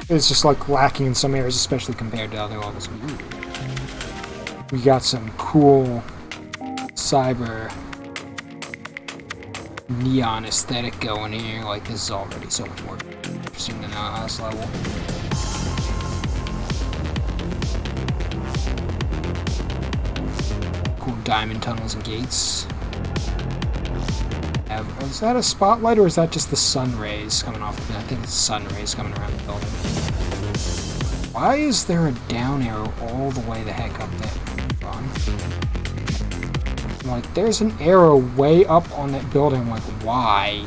It's just like lacking in some areas, especially compared to other levels. Ooh. We got some cool cyber neon aesthetic going here. Like, this is already so much more interesting than the last level. Cool diamond tunnels and gates. Is that a spotlight, or is that just the sun rays coming off? I think it's sun rays coming around the building. Why is there a down arrow all the way the heck up there? Like, there's an arrow way up on that building. Like, why?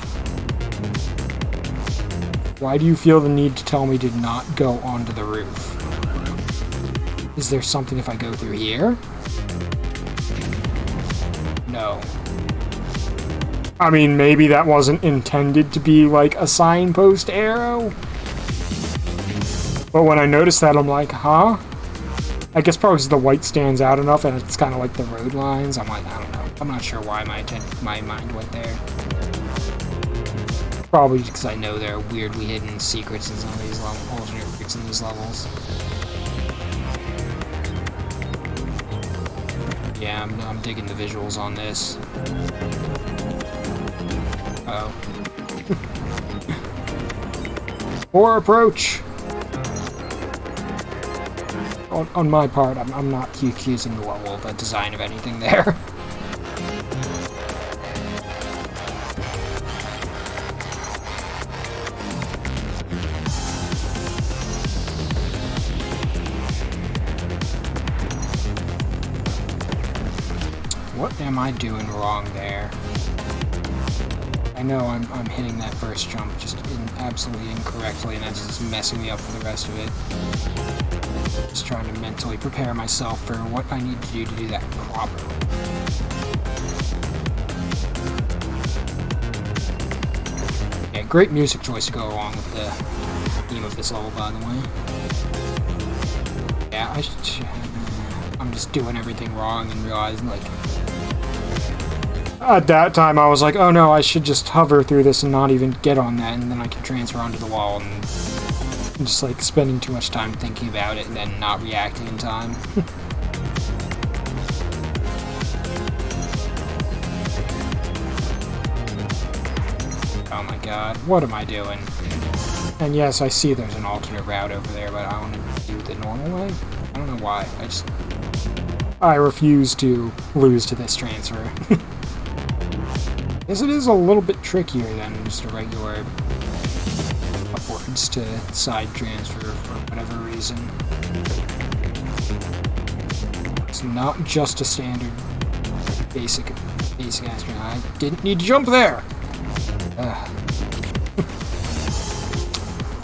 Why do you feel the need to tell me to not go onto the roof? Is there something if I go through here? No. I mean, maybe that wasn't intended to be, like, a signpost arrow. But when I noticed that, I'm like, huh? I guess probably because the white stands out enough and it's kind of like the road lines. I'm like, I don't know. I'm not sure why my mind went there. Probably because I know there are weirdly hidden secrets in some of these levels, alternate secrets in these levels. Yeah, I'm digging the visuals on this. Uh-oh. Poor approach! On my part, I'm not accusing the level of the design of anything there. What am I doing wrong there? I know I'm hitting that first jump just absolutely incorrectly, and that's just messing me up for the rest of it. Just trying to mentally prepare myself for what I need to do that properly. Yeah, great music choice to go along with the theme of this level, by the way. Yeah, I'm just doing everything wrong and realizing, like, at that time I was like, oh no, I should just hover through this and not even get on that, and then I can transfer onto the wall, and just like spending too much time thinking about it and then not reacting in time. Oh my god, what am I doing? And yes, I see there's an alternate route over there, but I want to do the normal way? I don't know why. I refuse to lose to this transfer. Guess it is a little bit trickier than just a regular upwards to side transfer for whatever reason. It's not just a standard basic aspect. I didn't need to jump there!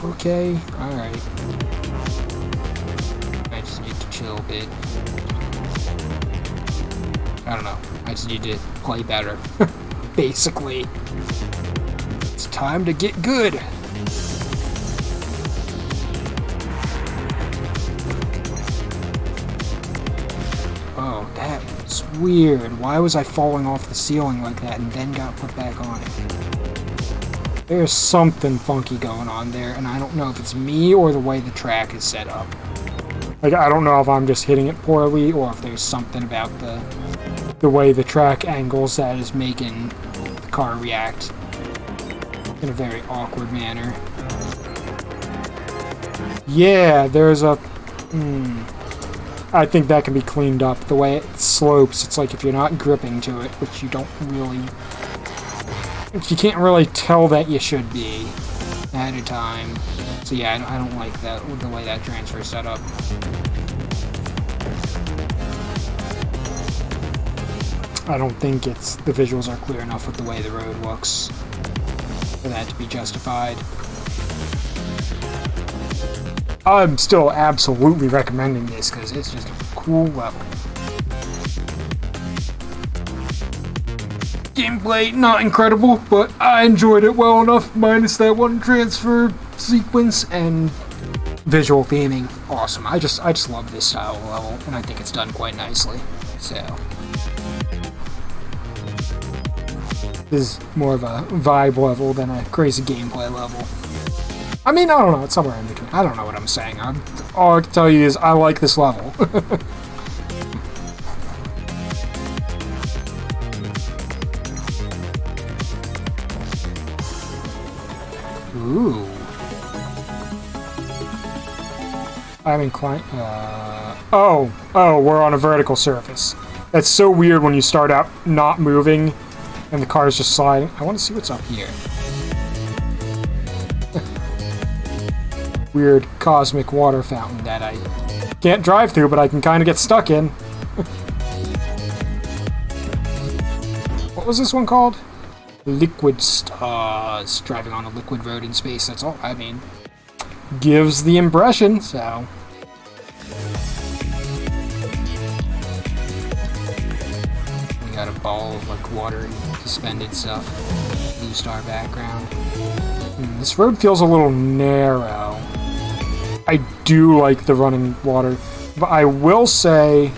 Okay, alright. I just need to chill a bit. I don't know. I just need to play better. Basically. It's time to get good! Oh, that was weird. Why was I falling off the ceiling like that and then got put back on it? There's something funky going on there, and I don't know if it's me or the way the track is set up. Like, I don't know if I'm just hitting it poorly or if there's something about the way the track angles that is making the car react in a very awkward manner. Yeah, there's a... I think that can be cleaned up. The way it slopes, it's like if you're not gripping to it, which you don't really... You can't really tell that you should be ahead of time. So yeah, I don't like that, the way that transfer is set up. I don't think the visuals are clear enough with the way the road looks for that to be justified. I'm still absolutely recommending this because it's just a cool level. Gameplay, not incredible, but I enjoyed it well enough, minus that one transfer sequence, and visual theming, awesome. I just love this style of level, and I think it's done quite nicely, so. This is more of a vibe level than a crazy gameplay level. I mean, I don't know. It's somewhere in between. I don't know what I'm saying. All I can tell you is I like this level. Ooh. I'm inclined. Oh, we're on a vertical surface. That's so weird when you start out not moving and the car is just sliding. I want to see what's up here. Weird cosmic water fountain that I can't drive through, but I can kind of get stuck in. What was this one called? Liquid Stars. Driving on a liquid road in space, that's all. I mean, gives the impression, so. We got a ball of like water and suspended stuff. Blue star background. This road feels a little narrow. I do like the running water, but I will say,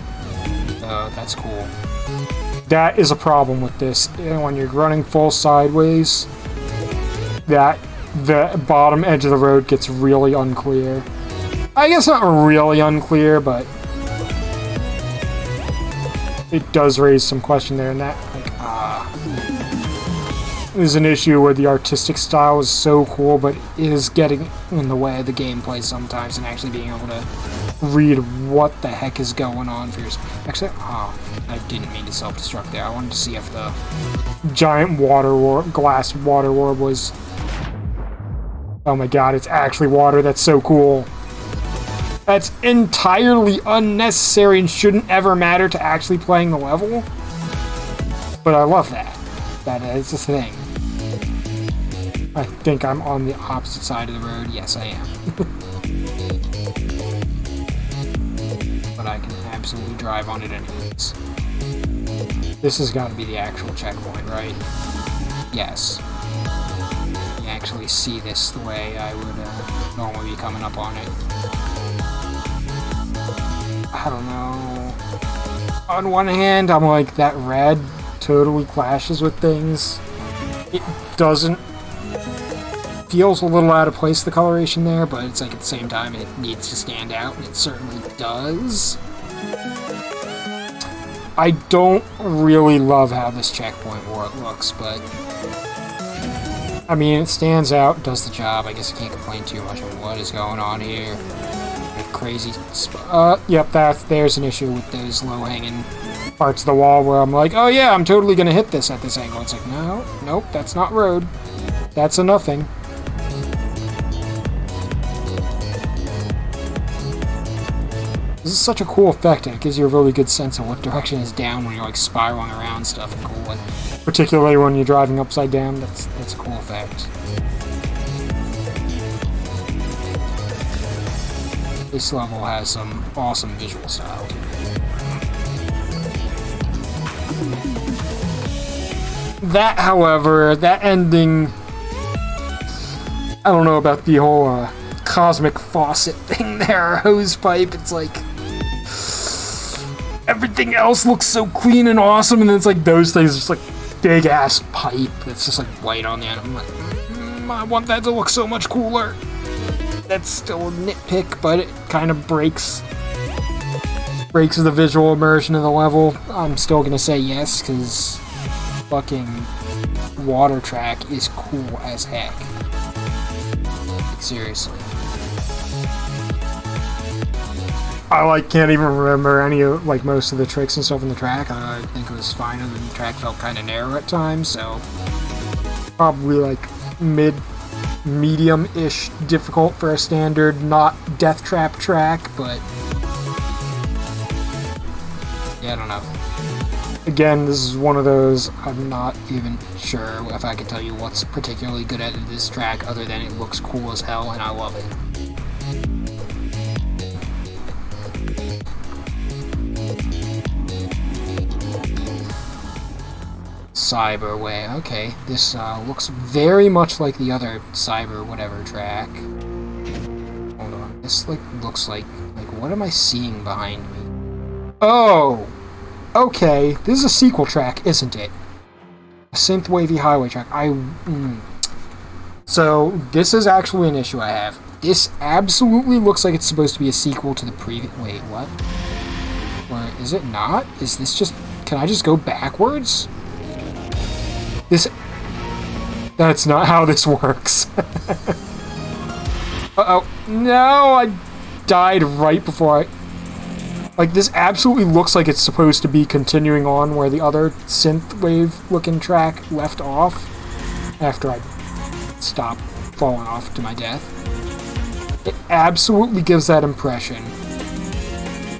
oh, that's cool. That is a problem with this. When you're running full sideways, that the bottom edge of the road gets really unclear. I guess not really unclear, but it does raise some question there, and that, like, is an issue where the artistic style is so cool, but it is getting in the way of the gameplay sometimes, and actually being able to read what the heck is going on for yourself. Actually, I didn't mean to self-destruct there. I wanted to see if the giant glass water orb was... Oh my god, it's actually water. That's so cool. That's entirely unnecessary and shouldn't ever matter to actually playing the level. But I love that. That is the thing. I think I'm on the opposite side of the road. Yes, I am. But I can absolutely drive on it anyways. This has got to be the actual checkpoint, right? Yes. You actually see this the way I would normally be coming up on it. I don't know. On one hand, I'm like, that red totally clashes with things. It doesn't... Feels a little out of place, the coloration there, but it's like at the same time it needs to stand out, and it certainly does. I don't really love how this checkpoint looks, but I mean, it stands out, does the job. I guess I can't complain too much on what is going on here. Crazy yep, there's an issue with those low-hanging parts of the wall where I'm like, oh yeah, I'm totally gonna hit this at this angle. It's like, no, nope, that's not road. That's a nothing. This is such a cool effect, and it gives you a really good sense of what direction is down when you're like spiraling around stuff and cool. And particularly when you're driving upside down, that's a cool effect. This level has some awesome visual style. That, however, that ending, I don't know about the whole cosmic faucet thing there, hose pipe. It's like everything else looks so clean and awesome, and then it's like those things, just like big ass pipe that's just like white on the end. I'm like, I want that to look so much cooler. That's still a nitpick, but it kind of breaks the visual immersion of the level. I'm still gonna say yes, because fucking water track is cool as heck. Like, seriously. I can't even remember any of most of the tricks and stuff in the track. I think it was fine, and the track felt kind of narrow at times, so probably medium-ish difficult for a standard, not death trap track, but yeah, I don't know. Again, this is one of those, I'm not even sure if I can tell you what's particularly good at this track other than it looks cool as hell and I love it. Cyberway. Okay, this looks very much like the other Cyber whatever track. Hold on, this looks like what am I seeing behind me? Oh, okay, this is a sequel track, isn't it? A synth wavy highway track. So, this is actually an issue I have. This absolutely looks like it's supposed to be a sequel to the previous... Wait, what? Or is it not? Is this just... Can I just go backwards? This... That's not how this works. Uh-oh. No, I died right before I... Like, this absolutely looks like it's supposed to be continuing on where the other synthwave-looking track left off after I stopped falling off to my death. It absolutely gives that impression.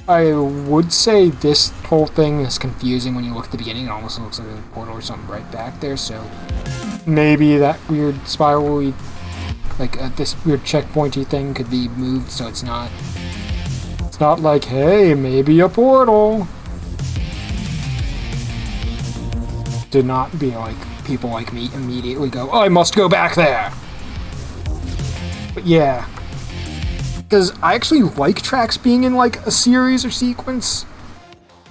I would say this whole thing is confusing when you look at the beginning. It almost looks like a portal or something right back there, so maybe that weird spiral-y, like this weird checkpointy thing could be moved so it's not like, hey, maybe a portal. To not be like people like me immediately go, oh, I must go back there. But yeah. Because I actually like tracks being in like a series or sequence,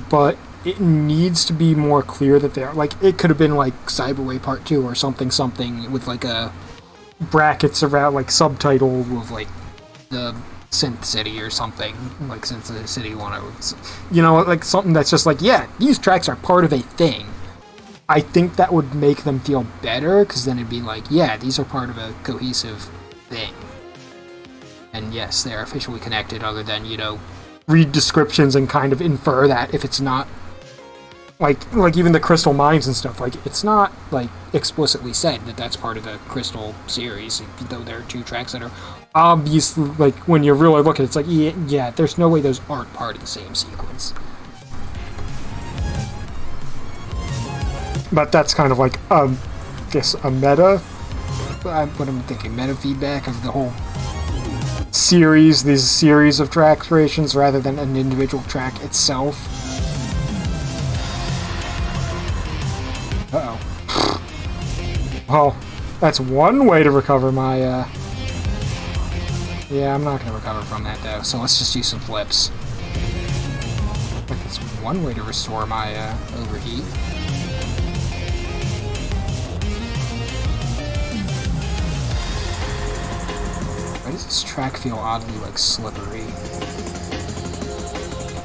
but it needs to be more clear that they're like, it could have been like Cyberway Part 2 or something with like a brackets around like subtitle of like the Synth City or something, like Synth City 101. You know, like something that's just like, yeah, these tracks are part of a thing. I think that would make them feel better, because then it'd be like, yeah, these are part of a cohesive thing. And yes, they're officially connected, other than, you know, read descriptions and kind of infer that if it's not, like even the Crystal Mines and stuff, like, it's not, like, explicitly said that that's part of the Crystal series, though there are two tracks that are obviously, like, when you really look at it, it's like, yeah, there's no way those aren't part of the same sequence. But that's kind of like, I guess, a meta, what I'm thinking, meta feedback of the whole series, these series of track creations, rather than an individual track itself. Uh-oh. Well, that's one way to recover my, Yeah, I'm not going to recover from that, though, so let's just use some flips. Like, that's one way to restore my, overheat. Why does this track feel oddly, like, slippery? It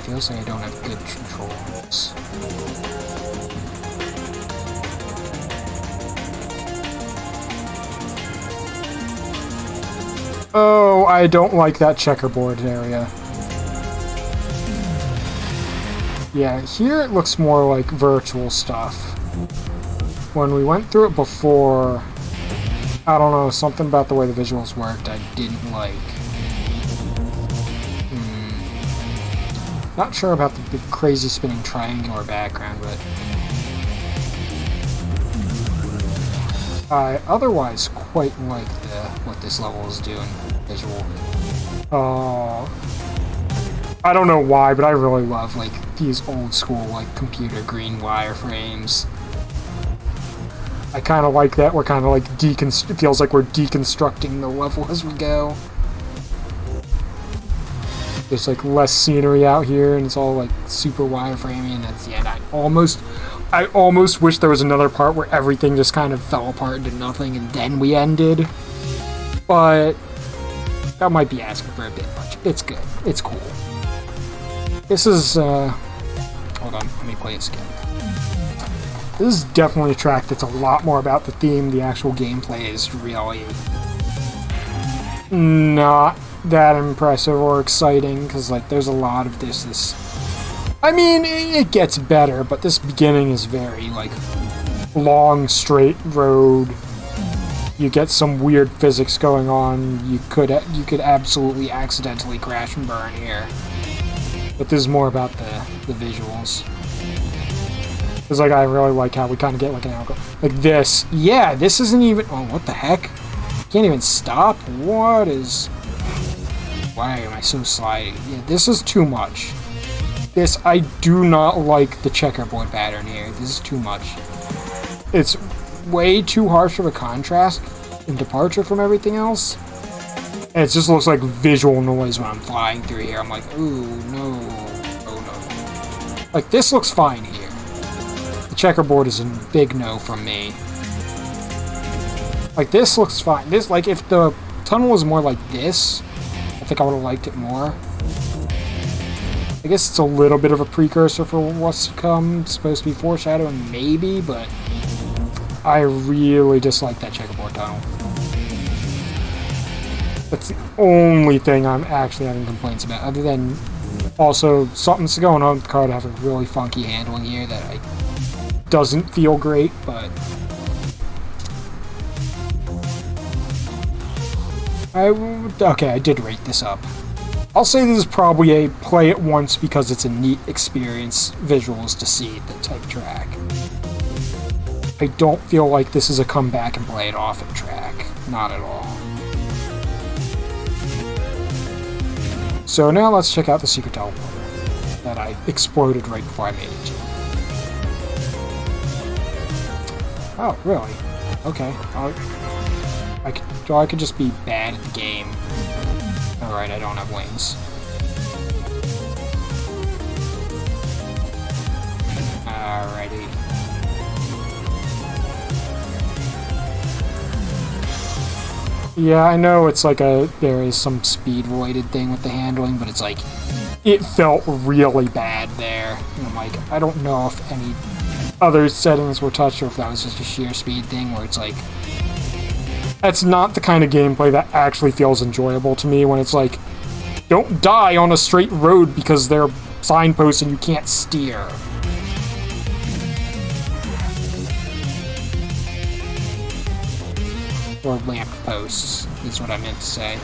feels like I don't have good controls. Oh, I don't like that checkerboard area. Yeah, here it looks more like virtual stuff. When we went through it before, I don't know, something about the way the visuals worked I didn't like. Not sure about the crazy spinning triangular background, but I otherwise quite like what this level is doing visual. I don't know why, but I really love like these old school like computer green wireframes. I kind of like that. We're kind of like it feels like we're deconstructing the level as we go. There's like less scenery out here, and it's all like super wireframey, and that's the end. I almost wish there was another part where everything just kind of fell apart into nothing, and then we ended. But that might be asking for a bit much. It's good. It's cool. This is, hold on, let me play this again. This is definitely a track that's a lot more about the theme. The actual gameplay is really not that impressive or exciting, because, like, there's a lot of this... I mean, it gets better, but this beginning is very, like, long, straight road. You get some weird physics going on. You could absolutely accidentally crash and burn here. But this is more about the visuals. Because, like, I really like how we kind of get, like, an alcohol. Like this. Yeah, this isn't even... Oh, what the heck? Can't even stop? What is... Why am I so slidey? Yeah, this is too much. This, I do not like the checkerboard pattern here. This is too much. It's way too harsh of a contrast and departure from everything else. And it just looks like visual noise when I'm flying through here. I'm like, ooh, no. Oh, no. Like, this looks fine here. The checkerboard is a big no from me. Like, this looks fine. This, like, if the tunnel was more like this, I think I would have liked it more. I guess it's a little bit of a precursor for what's to come. It's supposed to be foreshadowing, maybe, but I really dislike that checkerboard tunnel. That's the only thing I'm actually having complaints about, other than also something's going on with the card having really funky handling here that doesn't feel great, but okay, I did rate this up. I'll say this is probably a play it once because it's a neat experience, visuals to see the type track. I don't feel like this is a come back and play it often track. Not at all. So now let's check out the secret teleporter that I exploded right before I made it to. Oh, really? Okay. I could just be bad at the game. Alright, I don't have wings. Alrighty. Yeah, I know it's like there is some speed-related thing with the handling, but it's like, it felt really bad there. And I'm like, I don't know if any other settings were touched or if that was just a sheer speed thing where it's like, that's not the kind of gameplay that actually feels enjoyable to me when it's like, don't die on a straight road because there are signposts and you can't steer. Or lamp posts, is what I meant to say.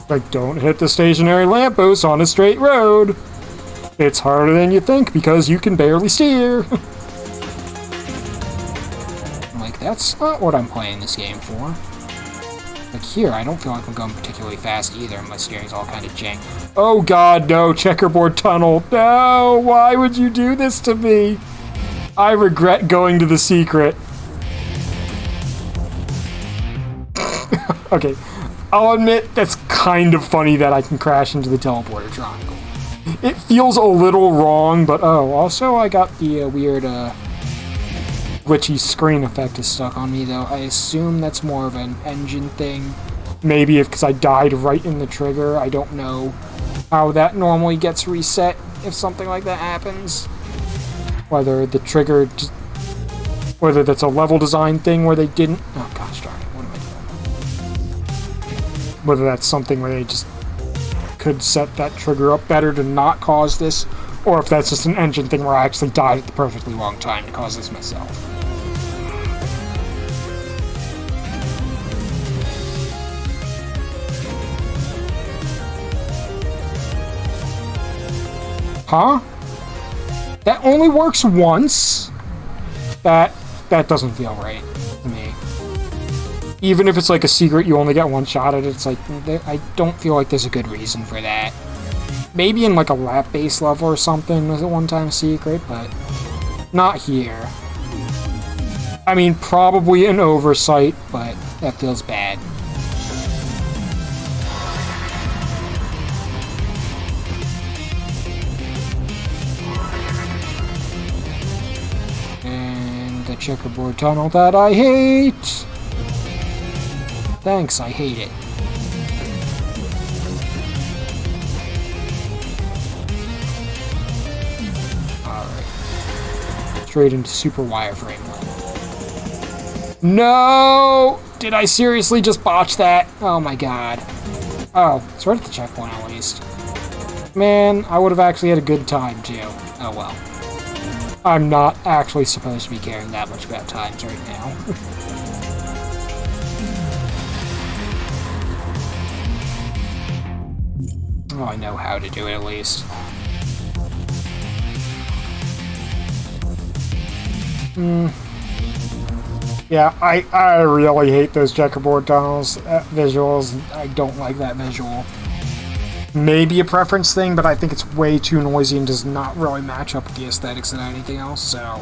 Like, don't hit the stationary lampposts on a straight road. It's harder than you think because you can barely steer. Like, that's not what I'm playing this game for. Like, here, I don't feel like I'm going particularly fast either, and my steering's all kind of jank. Oh god, no, checkerboard tunnel. No, why would you do this to me? I regret going to the secret. Okay, I'll admit that's kind of funny that I can crash into the teleporter triangle. It feels a little wrong, but oh, also I got the weird glitchy screen effect is stuck on me, though. I assume that's more of an engine thing. Maybe because I died right in the trigger. I don't know how that normally gets reset if something like that happens. Whether the trigger, whether that's a level design thing where they didn't. Oh gosh darn it, what am I doing? Whether that's something where they just could set that trigger up better to not cause this, or if that's just an engine thing where I actually died at the perfectly wrong time to cause this myself. Huh? That only works once? That doesn't feel right to me. Even if it's like a secret, you only get one shot at it, it's like, I don't feel like there's a good reason for that. Maybe in like a lap-based level or something was a one-time secret, but not here. I mean, probably an oversight, but that feels bad. And the checkerboard tunnel that I hate! Thanks, I hate it. Alright. Straight into super wireframe. No! Did I seriously just botch that? Oh my god. Oh, it's right at the checkpoint at least. Man, I would have actually had a good time too. Oh well. I'm not actually supposed to be caring that much about times right now. Oh, I know how to do it at least. Yeah, I really hate those checkerboard tunnels visuals. I don't like that visual. Maybe a preference thing, but I think it's way too noisy and does not really match up with the aesthetics and anything else, so...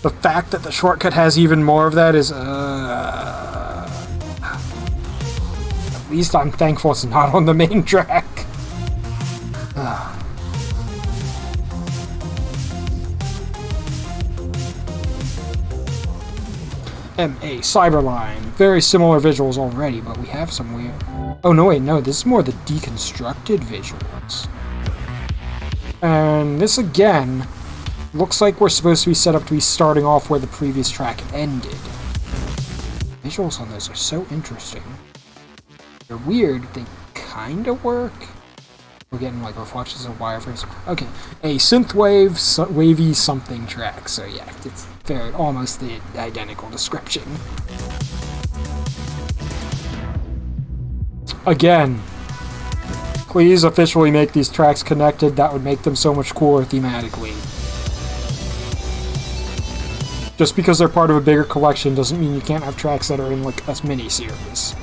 The fact that the shortcut has even more of that is, At least I'm thankful it's not on the main track. MA Cyberline. Very similar visuals already, but we have some weird... Oh, no, wait, no, this is more the deconstructed visuals. And this, again, looks like we're supposed to be set up to be starting off where the previous track ended. Visuals on those are so interesting. They're weird, they kinda work. We're getting, like, reflections of wireframes. Okay, a synthwave, wavy something track, so yeah, it's very, almost the identical description. Again, please officially make these tracks connected. That would make them so much cooler thematically. Just because they're part of a bigger collection doesn't mean you can't have tracks that are in, like, a mini-series.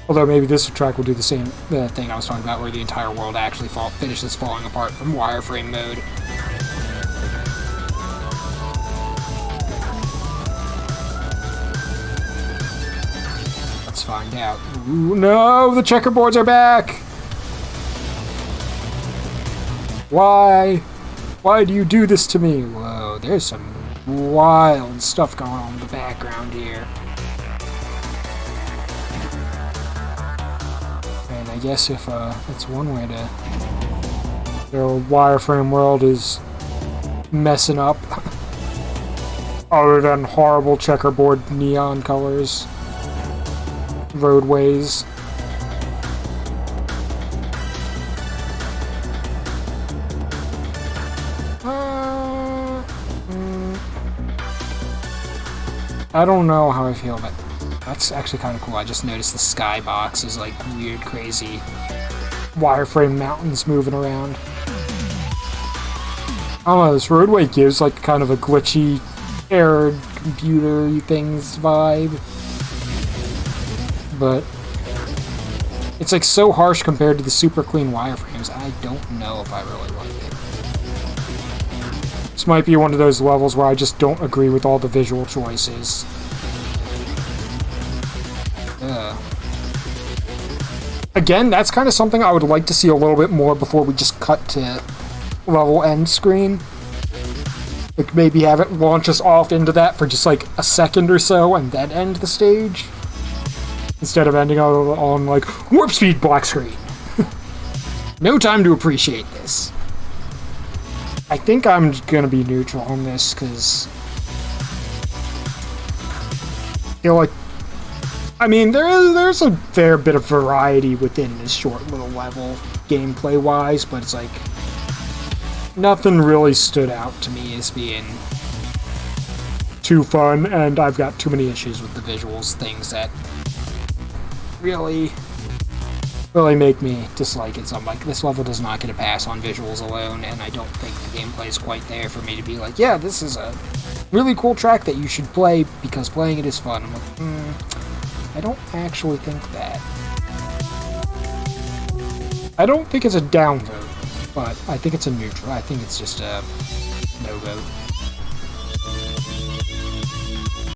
Although maybe this track will do the same thing I was talking about, where the entire world actually finishes falling apart from wireframe mode. Let's find out. Ooh, no! The checkerboards are back! Why? Why do you do this to me? Whoa, there's some wild stuff going on in the background here. And I guess if that's one way to... Their wireframe world is messing up. Other than horrible checkerboard neon colors. Roadways. I don't know how I feel, but that's actually kind of cool. I just noticed the skybox is like weird, crazy wireframe mountains moving around. I don't know, this roadway gives like kind of a glitchy, errored computer things vibe. But it's like so harsh compared to the super clean wireframes. I don't know if I really like it. This might be one of those levels where I just don't agree with all the visual choices. Again, that's kind of something I would like to see a little bit more before we just cut to level end screen. Like maybe have it launch us off into that for just like a second or so and then end the stage. Instead of ending on like, warp speed black screen. No time to appreciate this. I think I'm gonna be neutral on this, because I feel like, I mean, there's a fair bit of variety within this short little level, gameplay-wise, but it's like, nothing really stood out to me as being too fun, and I've got too many issues with the visuals, things that really make me dislike it. So I'm like, this level does not get a pass on visuals alone, and I don't think the gameplay is quite there for me to be like, yeah, this is a really cool track that you should play because playing it is fun. I'm like, I don't actually think that. I don't think it's a downvote, but I think it's a neutral. I think it's just a no-vote.